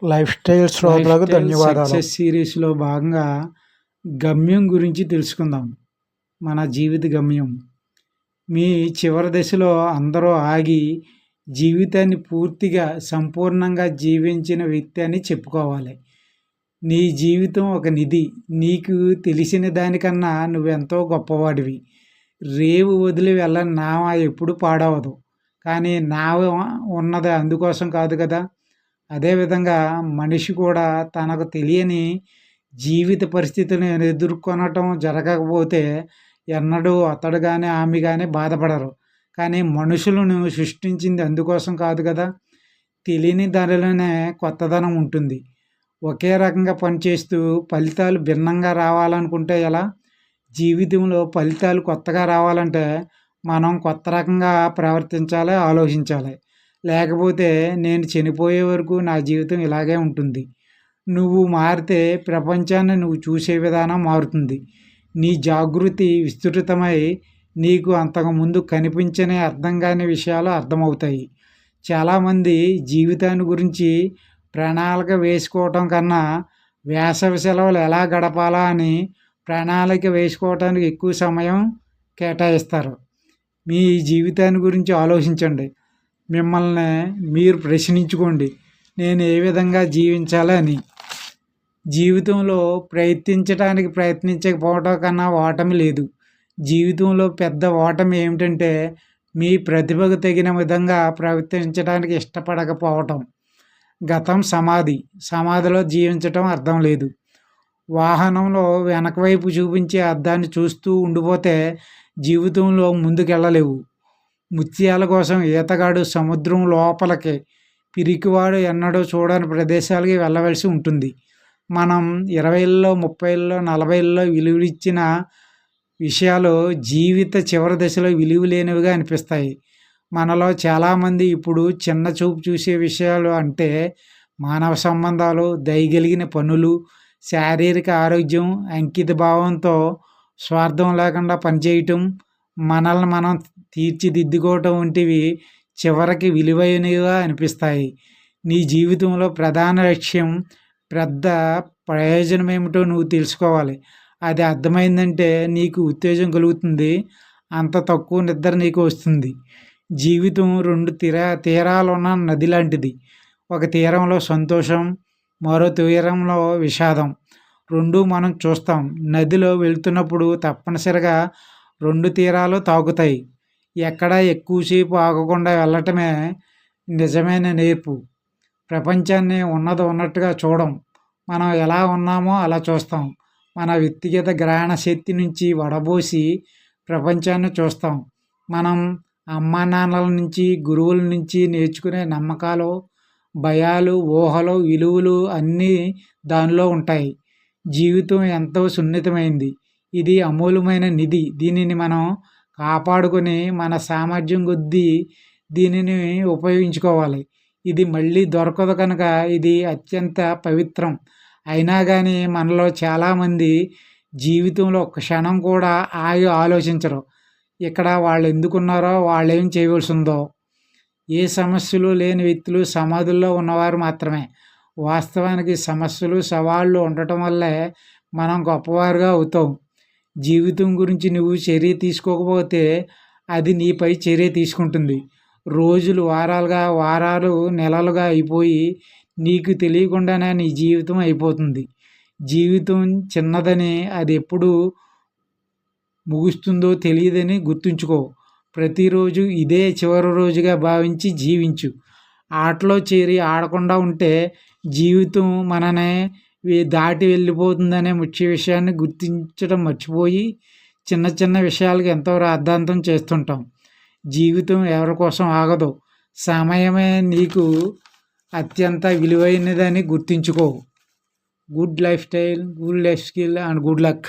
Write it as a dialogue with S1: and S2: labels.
S1: Life style శ్రోతలకు ధన్యవాదాలు.
S2: Success సిరీస్లో భాగంగా గమ్యం గురించి తెలుసుకుందాం. మన జీవిత గమ్యం. మీ చివరి దశలో అందరూ ఆగి జీవితాన్ని పూర్తిగా సంపూర్ణంగా జీవించిన వ్యక్తి అని చెప్పుకోవాలి. నీ జీవితం ఒక నిధి. నీకు తెలిసిన దానికన్నా నువ్వెంతో గొప్పవాడివి. రేవు వదిలి వెళ్ళని నావ ఎప్పుడు పాడవదు. కానీ నావ ఉన్నది అందుకోసం కాదు కదా. అదేవిధంగా మనిషి కూడా తనకు తెలియని జీవిత పరిస్థితులను ఎదుర్కొనటం జరగకపోతే ఎన్నడూ అతడు కానీ ఆమె కానీ బాధపడరు. కానీ మనుషులను సృష్టించింది అందుకోసం కాదు కదా. తెలియని దానిలోనే కొత్తదనం ఉంటుంది. ఒకే రకంగా పనిచేస్తూ ఫలితాలు భిన్నంగా రావాలనుకుంటే ఎలా? జీవితంలో ఫలితాలు కొత్తగా రావాలంటే మనం కొత్త రకంగా ప్రవర్తించాలి, ఆలోచించాలి. లేకపోతే నేను చనిపోయే వరకు నా జీవితం ఇలాగే ఉంటుంది. నువ్వు మారితే ప్రపంచాన్ని నువ్వు చూసే విధానం మారుతుంది. నీ జాగృతి విస్తృతమై నీకు అంతకుముందు కనిపించని అర్థం కాని విషయాలు అర్థమవుతాయి. చాలామంది జీవితాన్ని గురించి ప్రణాళిక వేసుకోవటం కన్నా వేసవి సెలవులు ఎలా గడపాలా అని ప్రణాళిక వేసుకోవటానికి ఎక్కువ సమయం కేటాయిస్తారు. మీ జీవితాన్ని గురించి ఆలోచించండి. మిమ్మల్ని మీరు ప్రశ్నించుకోండి, నేను ఏ విధంగా జీవించాలి అని. జీవితంలో ప్రయత్నించకపోవటం కన్నా ఓటమి లేదు. జీవితంలో పెద్ద ఓటమి ఏమిటంటే మీ ప్రతిభకు తగిన విధంగా ప్రవర్తించడానికి ఇష్టపడకపోవటం. గతం సమాధిలో జీవించటం అర్థం లేదు. వాహనంలో వెనక వైపు చూపించే అద్దాన్ని చూస్తూ ఉండిపోతే జీవితంలో ముందుకెళ్ళలేవు. ముత్యాల కోసం ఈతగాడు సముద్రం లోపలికి, పిరికివాడు ఎన్నడూ చూడని ప్రదేశాలకి వెళ్ళవలసి ఉంటుంది. మనం 20ల్లో 30ల్లో 40ల్లో విలువలిచ్చిన విషయాలు జీవిత చివరి దశలో విలువ లేనివిగా అనిపిస్తాయి. మనలో చాలామంది ఇప్పుడు చిన్న చూపు చూసే విషయాలు అంటే మానవ సంబంధాలు, దయగలిగిన పనులు, శారీరక ఆరోగ్యం, అంకిత భావంతో స్వార్థం లేకుండా పనిచేయటం, మనల్ని మనం తీర్చిదిద్దుకోవటం వంటివి చివరికి విలువైనవిగా అనిపిస్తాయి. నీ జీవితంలో ప్రధాన లక్ష్యం, పెద్ద ప్రయోజనం ఏమిటో నువ్వు తెలుసుకోవాలి. అది అర్థమైందంటే నీకు ఉత్తేజం కలుగుతుంది. అంత తక్కువ నిద్ర నీకు వస్తుంది. జీవితం 2 తీరాలున్న నది లాంటిది. ఒక తీరంలో సంతోషం, మరో తీరంలో విషాదం. 2 మనం చూస్తాం. నదిలో వెళ్తున్నప్పుడు తప్పనిసరిగా 2 తీరాలు తాకుతాయి. ఎక్కడా ఎక్కువసేపు ఆగకుండా వెళ్ళటమే నిజమైన నేర్పు. ప్రపంచాన్ని ఉన్నది ఉన్నట్టుగా చూడం. మనం ఎలా ఉన్నామో అలా చూస్తాం. మన వ్యక్తిగత గ్రహణ శక్తి నుంచి వడబోసి ప్రపంచాన్ని చూస్తాం. మనం అమ్మా నాన్నల నుంచి, గురువుల నుంచి నేర్చుకునే నమ్మకాలు, భయాలు, ఊహలు, విలువలు అన్నీ దానిలో ఉంటాయి. జీవితం ఎంతో సున్నితమైంది. ఇది అమూల్యమైన నిధి. దీనిని మనం కాపాడుకొని మన సామర్థ్యం కొద్దీ దీనిని ఉపయోగించుకోవాలి. ఇది మళ్ళీ దొరకదు కనుక ఇది అత్యంత పవిత్రం. అయినా కానీ మనలో చాలామంది జీవితంలో ఒక్క క్షణం కూడా ఆగి ఆలోచించరు. ఇక్కడ వాళ్ళు ఎందుకున్నారో, వాళ్ళు ఏం చేయవలసి ఉందో. ఏ సమస్యలు లేని వ్యక్తులు సమాధుల్లో ఉన్నవారు మాత్రమే. వాస్తవానికి సమస్యలు, సవాళ్ళు ఉండటం వల్లే మనం గొప్పవారుగా అవుతాం. జీవితం గురించి నువ్వు చర్య తీసుకోకపోతే అది నీపై చర్య తీసుకుంటుంది. రోజులు వారాలు నెలలుగా అయిపోయి నీకు తెలియకుండానే నీ జీవితం అయిపోతుంది. జీవితం చిన్నదని, అది ఎప్పుడు ముగుస్తుందో తెలియదని గుర్తుంచుకో. ప్రతిరోజు ఇదే చివరి రోజుగా భావించి జీవించు. ఆటలో చేరి ఆడకుండా ఉంటే జీవితం మననే దాటి వెళ్ళిపోతుందనే ముఖ్య విషయాన్ని గుర్తించడం మర్చిపోయి చిన్న చిన్న విషయాలకు ఎంతో రాద్ధాంతం చేస్తుంటాం. జీవితం ఎవరి కోసం ఆగదు. సమయమే నీకు అత్యంత విలువైనదని గుర్తుంచుకో. Good life style, good life skill and good luck.